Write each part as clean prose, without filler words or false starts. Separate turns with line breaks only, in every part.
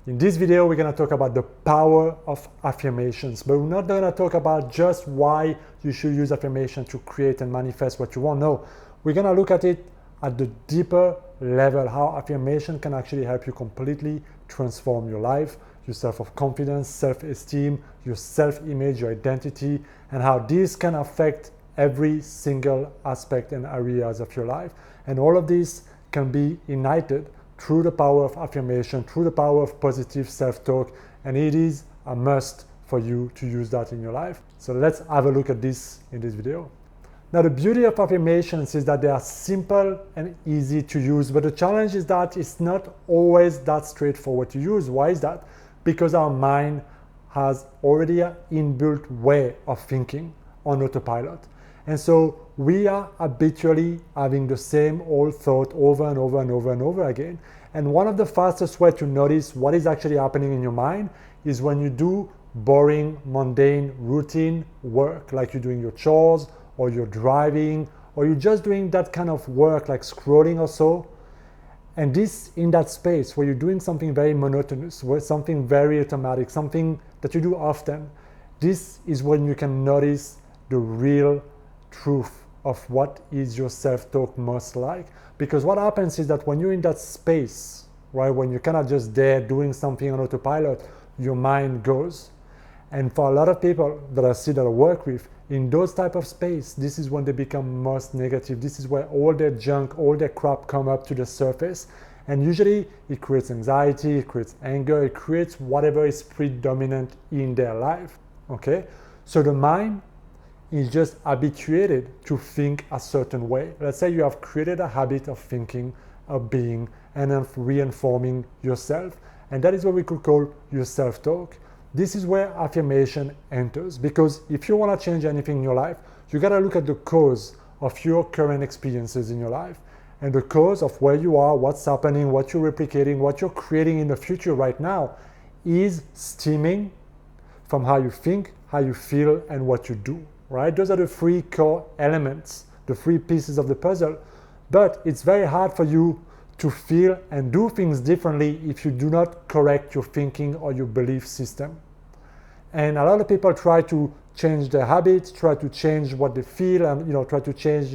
In this video, we're going to talk about the power of affirmations, but we're not going to talk about just why you should use affirmation to create and manifest what you want. No, we're going to look at it at the deeper level, how affirmation can actually help you completely transform your life, your self-confidence, self-esteem, your self-image, your identity, and how this can affect every single aspect and areas of your life. And all of this can be ignited through the power of affirmation, through the power of positive self-talk, and it is a must for you to use that in your life. So let's have a look at this in this video. Now, the beauty of affirmations is that they are simple and easy to use, but the challenge is that it's not always that straightforward to use. Why is that? Because our mind has already an inbuilt way of thinking on autopilot. And so we are habitually having the same old thought over and over and over and over again. And one of the fastest ways to notice what is actually happening in your mind is when you do boring, mundane, routine work, like you're doing your chores, or you're driving, or you're just doing that kind of work like scrolling or so. And this, in that space where you're doing something very monotonous, where something very automatic, something that you do often, this is when you can notice the real truth of what is your self-talk most like. Because what happens is that when you're in that space, right, when you're kind of just there doing something on autopilot, your mind goes. And for a lot of people that I see that I work with, in those type of space, this is when they become most negative. This is where all their junk, all their crap come up to the surface. And usually it creates anxiety, it creates anger, it creates whatever is predominant in their life, okay? So the mind is just habituated to think a certain way. Let's say you have created a habit of thinking, of being, and of reinforming yourself. And that is what we could call your self-talk. This is where affirmation enters, because if you want to change anything in your life, you got to look at the cause of your current experiences in your life. And the cause of where you are, what's happening, what you're replicating, what you're creating in the future right now is stemming from how you think, how you feel, and what you do. Right? Those are the three core elements, the three pieces of the puzzle. But it's very hard for you to feel and do things differently if you do not correct your thinking or your belief system. And a lot of people try to change their habits, try to change what they feel, and try to change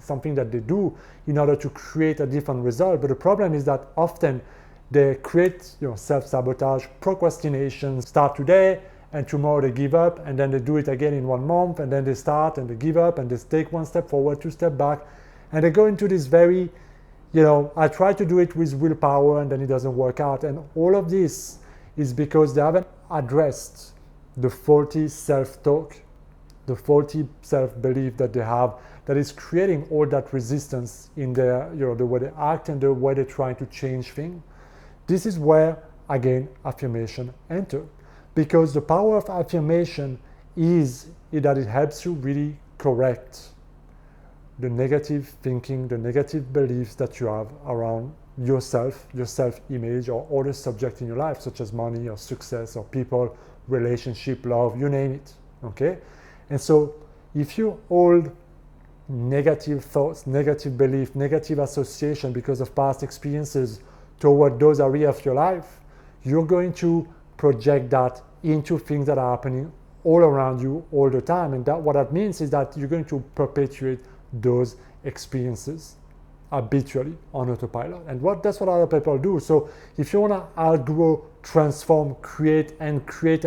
something that they do in order to create a different result. But the problem is that often they create self-sabotage, procrastination, start today, and tomorrow they give up, and then they do it again in 1 month, and then they start and they give up, and they take 1 step forward, 2 steps back, and they go into this very, I try to do it with willpower, and then it doesn't work out. And all of this is because they haven't addressed the faulty self-talk, the faulty self-belief that they have, that is creating all that resistance in their, the way they act and the way they're trying to change things. This is where, again, affirmation enter. Because the power of affirmation is that it helps you really correct the negative thinking, the negative beliefs that you have around yourself, your self-image, or other subjects in your life, such as money or success or people, relationship, love, you name it, okay? And so if you hold negative thoughts, negative belief, negative association because of past experiences toward those areas of your life, you're going to project that into things that are happening all around you all the time. And what that means is that you're going to perpetuate those experiences habitually on autopilot. And that's what other people do. So if you want to outgrow, transform, create and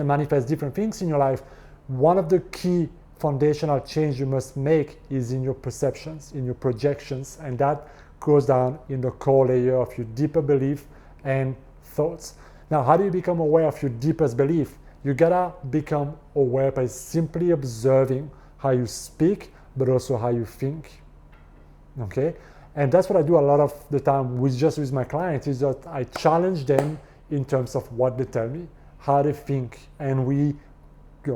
manifest different things in your life, one of the key foundational change you must make is in your perceptions, in your projections, and that goes down in the core layer of your deeper belief and thoughts. Now, how do you become aware of your deepest belief? You gotta become aware by simply observing how you speak, but also how you think, okay? And that's what I do a lot of the time with my clients, is that I challenge them in terms of what they tell me, how they think, and we,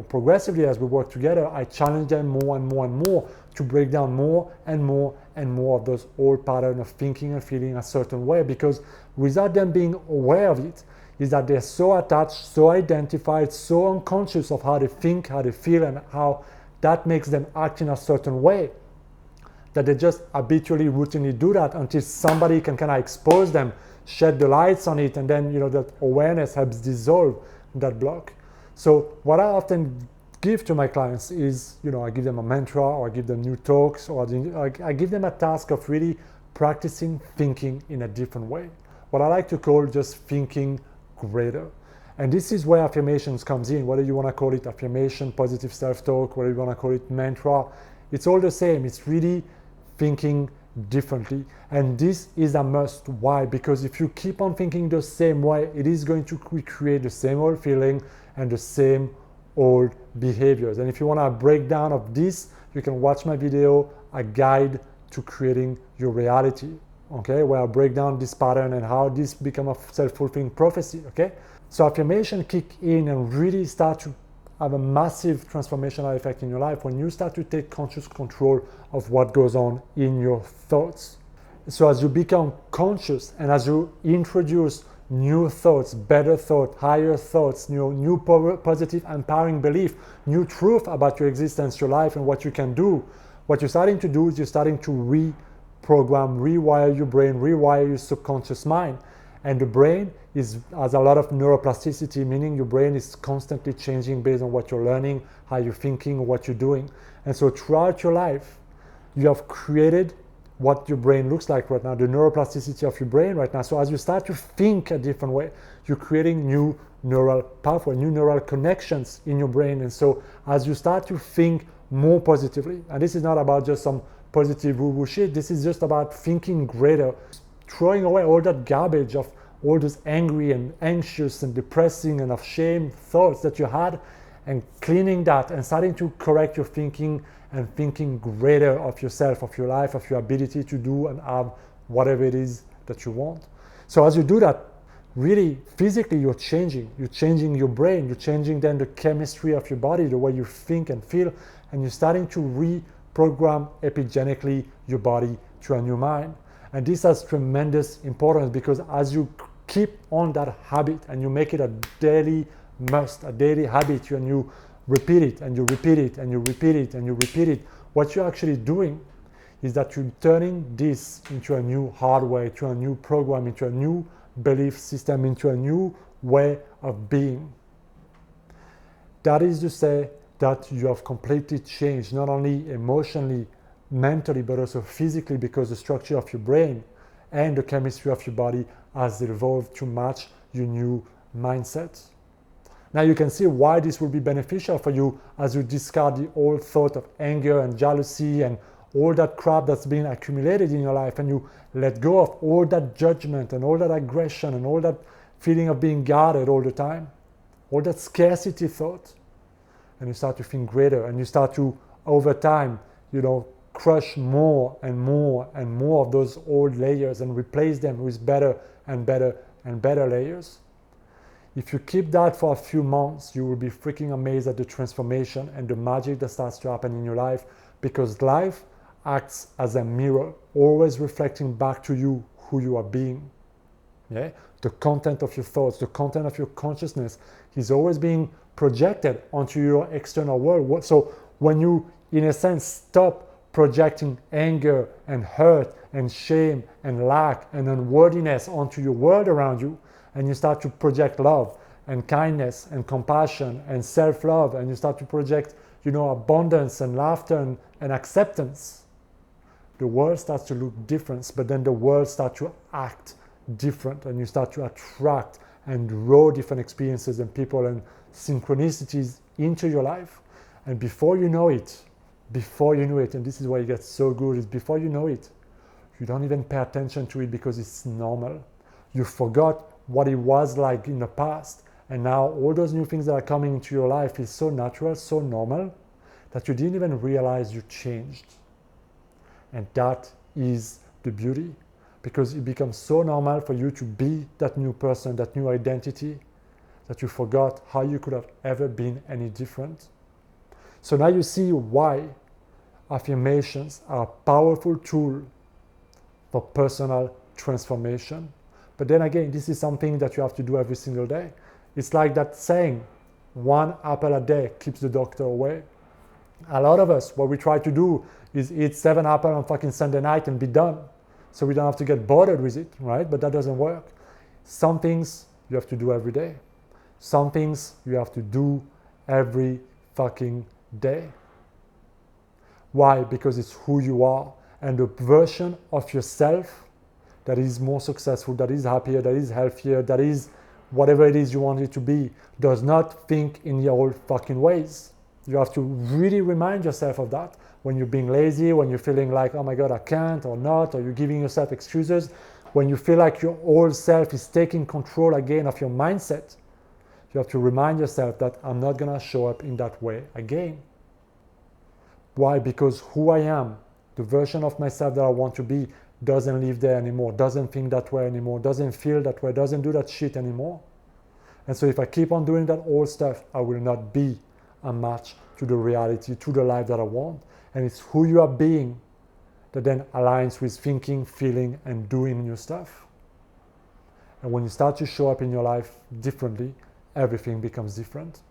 progressively as we work together, I challenge them more and more and more to break down more and more and more of those old patterns of thinking and feeling a certain way, because without them being aware of it, is that they're so attached, so identified, so unconscious of how they think, how they feel, and how that makes them act in a certain way, that they just habitually, routinely do that until somebody can kind of expose them, shed the lights on it, and then that awareness helps dissolve that block. So what I often give to my clients is, I give them a mantra, or I give them new talks, or I give them a task of really practicing thinking in a different way. What I like to call just thinking greater. And this is where affirmations comes in, whether you want to call it affirmation, positive self-talk, whether you want to call it mantra, it's all the same. It's really thinking differently. And this is a must. Why? Because if you keep on thinking the same way, it is going to recreate the same old feeling and the same old behaviors. And if you want a breakdown of this, you can watch my video, A Guide to Creating Your Reality, okay, where I break down this pattern and how this become a self-fulfilling prophecy, okay? So affirmation kick in and really start to have a massive transformational effect in your life when you start to take conscious control of what goes on in your thoughts. So as you become conscious and as you introduce new thoughts, better thoughts, higher thoughts, new positive, empowering belief, new truth about your existence, your life, and what you can do, what you're starting to do is you're starting to reprogram, rewire your brain, rewire your subconscious mind. And the brain has a lot of neuroplasticity, meaning your brain is constantly changing based on what you're learning, how you're thinking, what you're doing. And so throughout your life, you have created what your brain looks like right now, the neuroplasticity of your brain right now. So as you start to think a different way, you're creating new neural pathways, new neural connections in your brain. And so as you start to think more positively, and this is not about just some positive woo-woo shit, this is just about thinking greater, throwing away all that garbage of all those angry and anxious and depressing and of shame thoughts that you had, and cleaning that and starting to correct your thinking and thinking greater of yourself, of your life, of your ability to do and have whatever it is that you want. So as you do that, really physically you're changing your brain, you're changing then the chemistry of your body, the way you think and feel, and you're starting to reprogram epigenetically your body to a new mind. And this has tremendous importance because as you keep on that habit and you make it a daily must, a daily habit, and you repeat it and you repeat it and you repeat it and you repeat it, what you're actually doing is that you're turning this into a new hardware, into a new program, into a new belief system, into a new way of being. That is to say that you have completely changed, not only emotionally, mentally, but also physically, because the structure of your brain and the chemistry of your body has evolved to match your new mindset. Now you can see why this will be beneficial for you as you discard the old thought of anger and jealousy and all that crap that's been accumulated in your life, and you let go of all that judgment and all that aggression and all that feeling of being guarded all the time, all that scarcity thought, and you start to think greater, and you start to, over time, crush more and more and more of those old layers and replace them with better and better and better layers. If you keep that for a few months, you will be freaking amazed at the transformation and the magic that starts to happen in your life, because life acts as a mirror, always reflecting back to you who you are being. Yeah? The content of your thoughts, the content of your consciousness is always being projected onto your external world. So when you, in a sense, stop projecting anger and hurt and shame and lack and unworthiness onto your world around you, and you start to project love and kindness and compassion and self-love, and you start to project, abundance and laughter and acceptance, the world starts to look different, but then the world starts to act different, and you start to attract and draw different experiences and people and synchronicities into your life. And before you know it, and this is why it gets so good, is before you know it, you don't even pay attention to it because it's normal. You forgot what it was like in the past, and now all those new things that are coming into your life is so natural, so normal, that you didn't even realize you changed. And that is the beauty, because it becomes so normal for you to be that new person, that new identity, that you forgot how you could have ever been any different. So now you see why affirmations are a powerful tool for personal transformation. But then again, this is something that you have to do every single day. It's like that saying, 1 apple a day keeps the doctor away. A lot of us, what we try to do is eat 7 apples on fucking Sunday night and be done. So we don't have to get bothered with it, right? But that doesn't work. Some things you have to do every day. Some things you have to do every fucking day. Why? Because it's who you are. And the version of yourself that is more successful, that is happier, that is healthier, that is whatever it is you want it to be, does not think in your old fucking ways. You have to really remind yourself of that. When you're being lazy, when you're feeling like, oh my God, I can't or not, or you're giving yourself excuses, when you feel like your old self is taking control again of your mindset, you have to remind yourself that I'm not gonna show up in that way again. Why? Because who I am, the version of myself that I want to be, doesn't live there anymore, doesn't think that way anymore, doesn't feel that way, doesn't do that shit anymore. And so if I keep on doing that old stuff, I will not be a match to the reality, to the life that I want. And it's who you are being that then aligns with thinking, feeling, and doing new stuff. And when you start to show up in your life differently, everything becomes different.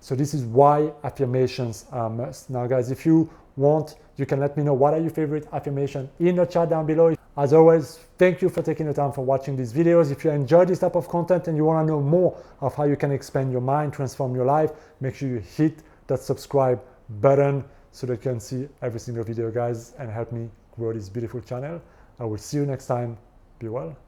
So this is why affirmations are a must. Now guys, if you want, you can let me know what are your favorite affirmations in the chat down below. As always, thank you for taking the time for watching these videos. If you enjoy this type of content and you want to know more of how you can expand your mind, transform your life, make sure you hit that subscribe button so that you can see every single video, guys, and help me grow this beautiful channel. I will see you next time. Be well.